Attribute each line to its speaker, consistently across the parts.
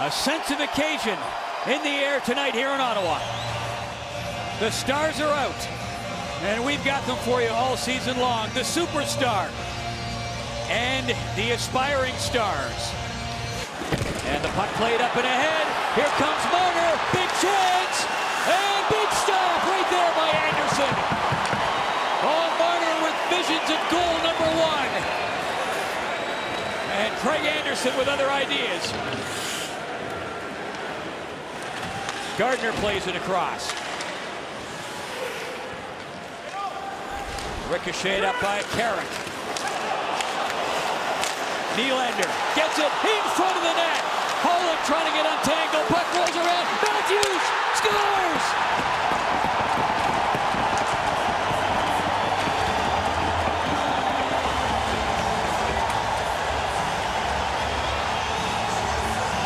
Speaker 1: A sense of occasion in the air tonight here in Ottawa. The stars are out, and we've got them for you all season long. The superstar and the aspiring stars. And the puck played up and ahead. Here comes Marner. Big chance. And big stop right there by Anderson. Oh, Marner with visions of goal number one. And Craig Anderson with other ideas. Gardner plays it across. Ricocheted up by Carrick. Nylander gets it in front of the net. Holland trying to get untangled. Puck rolls around. Matthews scores!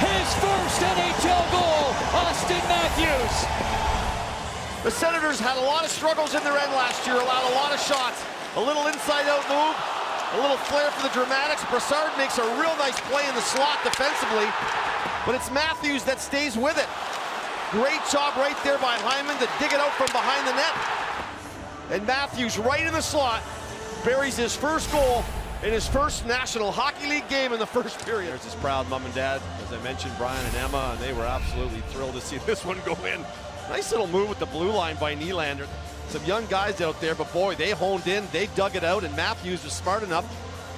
Speaker 1: His first NHL goal, Austin Matthews.
Speaker 2: The Senators had a lot of struggles in their end last year, allowed a lot of shots. A little inside-out move, a little flair for the dramatics. Brassard makes a real nice play in the slot defensively, but it's Matthews that stays with it. Great job right there by Hyman to dig it out from behind the net. And Matthews right in the slot buries his first goal in his first National Hockey League game in the first period. There's his proud mom and dad, as I mentioned, Brian and Emma, and they were absolutely thrilled to see this one go in. Nice little move with the blue line by Nylander. Some young guys out there, but boy, they honed in, they dug it out, and Matthews was smart enough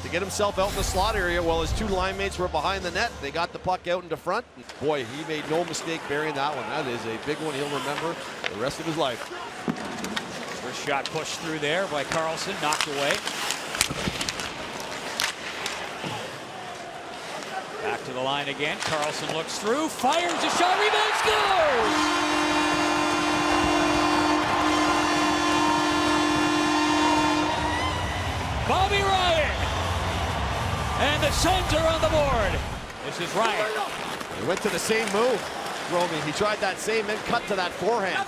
Speaker 2: to get himself out in the slot area while his two line mates were behind the net. They got the puck out into front. Boy, he made no mistake burying that one. That is a big one he'll remember the rest of his life.
Speaker 1: First shot pushed through there by Carlson, knocked away. Back to the line again. Carlson looks through, fires a shot, rebound, scores! Bobby Ryan! And the Sens are on the board. This is Ryan.
Speaker 2: He went to the same move, Romy. He tried that same and cut to that forehand.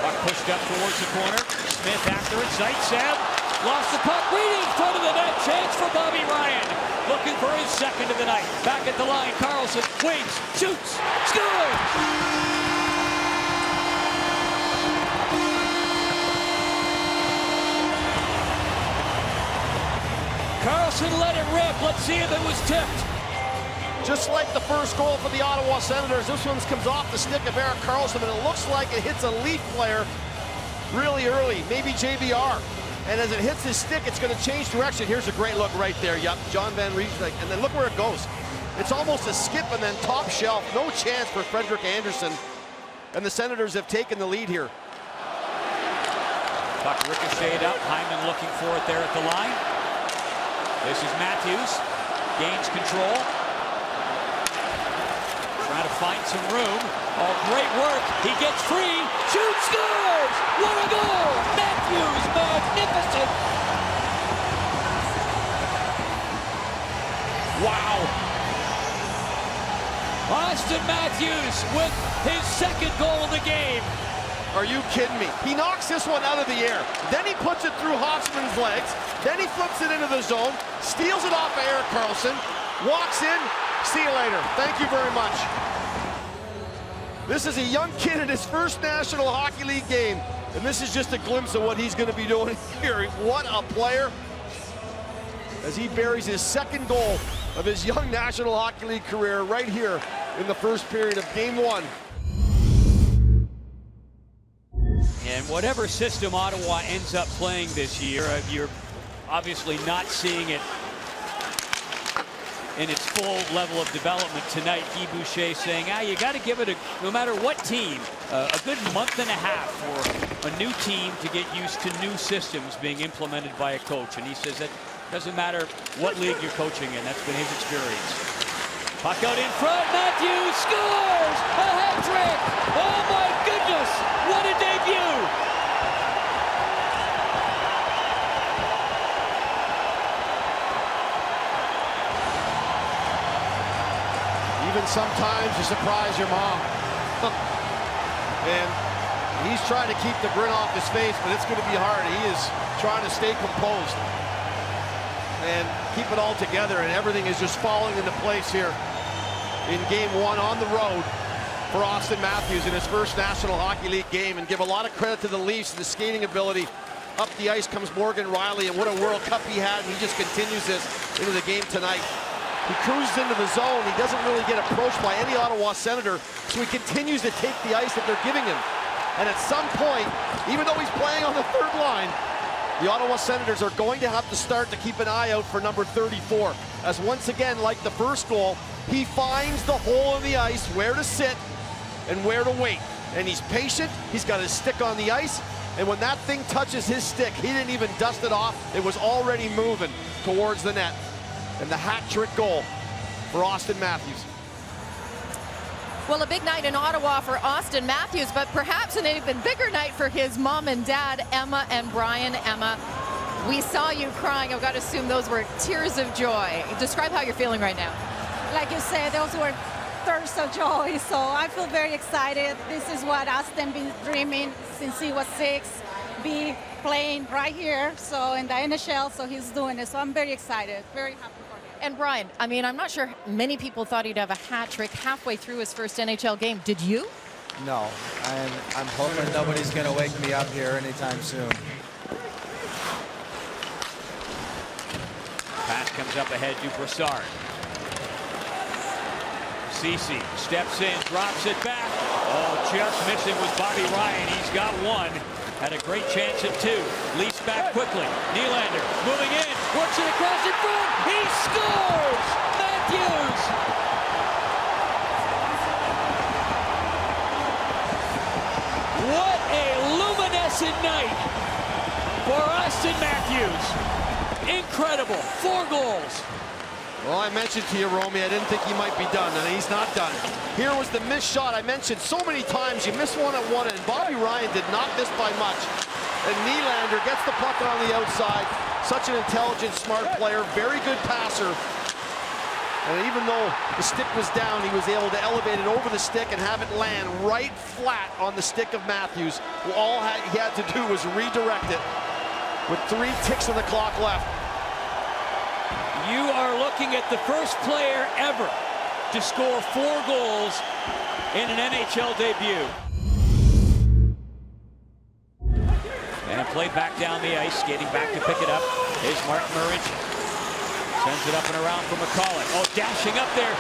Speaker 1: Puck pushed up towards the corner. Smith after it, Zaitsev lost the puck, right in front of the net. Chance for Bobby Ryan. Looking for his second of the night. Back at the line, Carlson wings, shoots, scores! Carlson let it rip. Let's see if it was tipped.
Speaker 2: Just like the first goal for the Ottawa Senators, this one comes off the stick of Erik Karlsson, and it looks like it hits a Leaf player really early, maybe JVR. And as it hits his stick, it's going to change direction. Here's a great look right there. Yep, John Van Riemsdyk. And then look where it goes. It's almost a skip and then top shelf. No chance for Frederik Andersen. And the Senators have taken the lead here.
Speaker 1: Puck ricocheted up. Hyman looking for it there at the line. This is Matthews. Gains control. Trying to find some room. Oh, great work. He gets free. Shoots, scores! What a goal! Matthews, magnificent! Wow! Austin Matthews with his second goal of the game.
Speaker 2: Are you kidding me? He knocks this one out of the air. Then he puts it through Hoffman's legs. Then he flips it into the zone, steals it off of Erik Karlsson, walks in. See you later. Thank you very much. This is a young kid in his first National Hockey League game, and this is just a glimpse of what he's going to be doing here. What a player, as he buries his second goal of his young National Hockey League career right here in the first period of Game 1.
Speaker 1: And whatever system Ottawa ends up playing this year, you're obviously not seeing it in its full level of development tonight. Guy Boucher saying, you got to give it, no matter what team, a good month and a half for a new team to get used to new systems being implemented by a coach. And he says that doesn't matter what league you're coaching in. That's been his experience. Puck out in front. Matthews scores! A hat trick! Oh my goodness! What a debut!
Speaker 2: Even sometimes you surprise your mom. And he's trying to keep the grin off his face, but it's going to be hard. He is trying to stay composed and keep it all together, and everything is just falling into place here in Game 1 on the road for Austin Matthews in his first National Hockey League game, and give a lot of credit to the Leafs and the skating ability. Up the ice comes Morgan Riley, and what a World Cup he had, and he just continues this into the game tonight. He cruises into the zone. He doesn't really get approached by any Ottawa Senator, so he continues to take the ice that they're giving him. And at some point, even though he's playing on the third line, the Ottawa Senators are going to have to start to keep an eye out for number 34. As once again, like the first goal, he finds the hole in the ice, where to sit and where to wait. And he's patient, he's got his stick on the ice, and when that thing touches his stick, he didn't even dust it off, it was already moving towards the net. And the hat-trick goal for Austin Matthews.
Speaker 3: Well, a big night in Ottawa for Austin Matthews, but perhaps an even bigger night for his mom and dad, Emma and Brian. Emma, we saw you crying. I've got to assume those were tears of joy. Describe how you're feeling right now.
Speaker 4: Like you said, those were thirsts of joy, so I feel very excited. This is what Austin been dreaming since he was 6, be playing right here, so in the NHL, so he's doing it. So I'm very excited, very happy for him.
Speaker 3: And Brian, I mean, I'm not sure many people thought he'd have a hat trick halfway through his first NHL game. Did you?
Speaker 5: No, I'm hoping nobody's going to wake me up here anytime soon.
Speaker 1: Pass comes up ahead to Brassard. Ceci steps in, drops it back. Oh, just missing was Bobby Ryan. He's got one. Had a great chance at 2. Leafs back quickly. Nylander moving in, works it across in front. He scores! Matthews! What a luminescent night for Austin Matthews. Incredible. 4 goals.
Speaker 2: Well, I mentioned to you, Romy, I didn't think he might be done, and he's not done. Here was the missed shot I mentioned so many times. You miss one at one, and Bobby Ryan did not miss by much. And Nylander gets the puck on the outside. Such an intelligent, smart player, very good passer. And even though the stick was down, he was able to elevate it over the stick and have it land right flat on the stick of Matthews. All he had to do was redirect it with 3 ticks of the clock left.
Speaker 1: You are looking at the first player ever to score 4 goals in an NHL debut. And played back down the ice, skating back to pick it up is Martin Murridge. Sends it up and around for McCulloch. Oh, dashing up there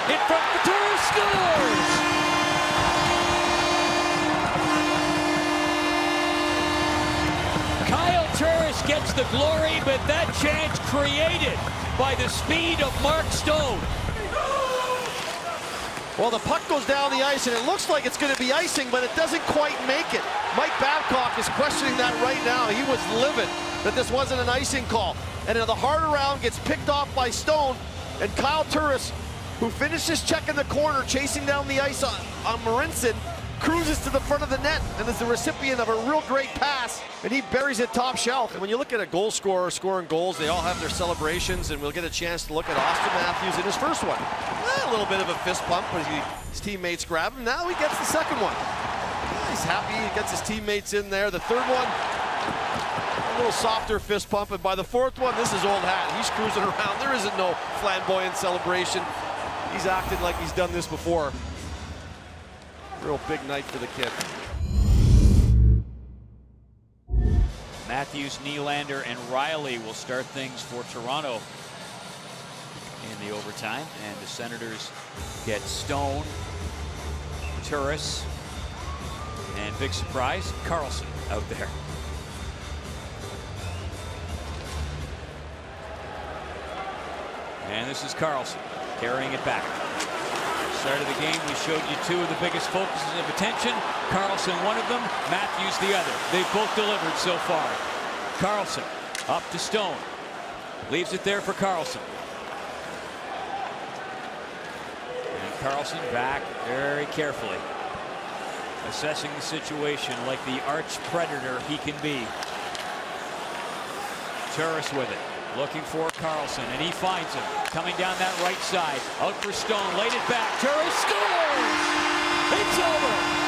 Speaker 1: in front. Turris scores! Kyle Turris gets the glory, but that chance created by the speed of Mark Stone.
Speaker 2: Well, the puck goes down the ice, and it looks like it's going to be icing, but it doesn't quite make it. Mike Babcock is questioning that right now. He was livid that this wasn't an icing call. And the hard around gets picked off by Stone, and Kyle Turris, who finishes checking the corner, chasing down the ice on Marincin, cruises to the front of the net and is the recipient of a real great pass, and he buries it top shelf. And when you look at a goal scorer scoring goals, they all have their celebrations, and we'll get a chance to look at Austin Matthews in his first one. A little bit of a fist pump, but his teammates grab him. Now he gets the second one. He's happy, he gets his teammates in there. The third one, a little softer fist pump, and by the fourth one, this is old hat. He's cruising around. There isn't no flamboyant celebration. He's acted like he's done this before. Real big night for the kid.
Speaker 1: Matthews, Nylander, and Riley will start things for Toronto in the overtime. And the Senators get Stone, Turris, and big surprise, Karlsson out there. And this is Karlsson carrying it back. Start of the game, we showed you 2 of the biggest focuses of attention. Karlsson, one of them, Matthews, the other. They've both delivered so far. Karlsson up to Stone. Leaves it there for Karlsson. And Karlsson back very carefully, assessing the situation like the arch predator he can be. Turris with it. Looking for Karlsson, and he finds him. Coming down that right side. Out for Stone. Laid it back. Turris scores! It's over!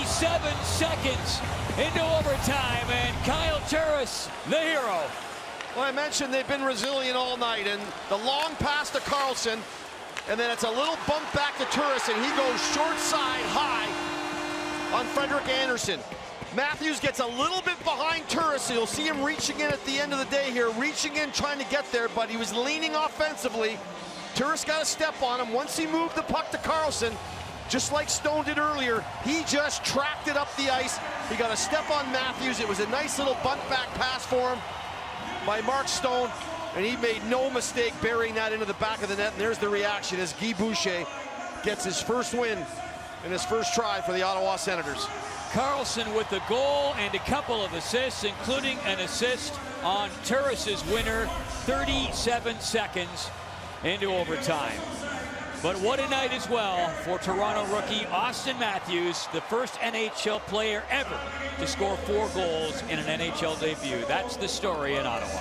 Speaker 1: 37 seconds into overtime, and Kyle Turris, the hero.
Speaker 2: Well, I mentioned they've been resilient all night, and the long pass to Carlson, and then it's a little bump back to Turris, and he goes short side high on Frederik Andersen. Matthews gets a little bit behind Turris, so you'll see him reaching in at the end of the day here, reaching in, trying to get there, but he was leaning offensively. Turris got a step on him. Once he moved the puck to Carlson, just like Stone did earlier, he just tracked it up the ice. He got a step on Matthews. It was a nice little bunt back pass for him by Mark Stone, and he made no mistake burying that into the back of the net. And there's the reaction as Guy Boucher gets his first win in his first try for the Ottawa Senators.
Speaker 1: Carlson with the goal and a couple of assists, including an assist on Turris's winner, 37 seconds into overtime. But what a night as well for Toronto rookie Auston Matthews, the first NHL player ever to score 4 goals in an NHL debut. That's the story in Ottawa.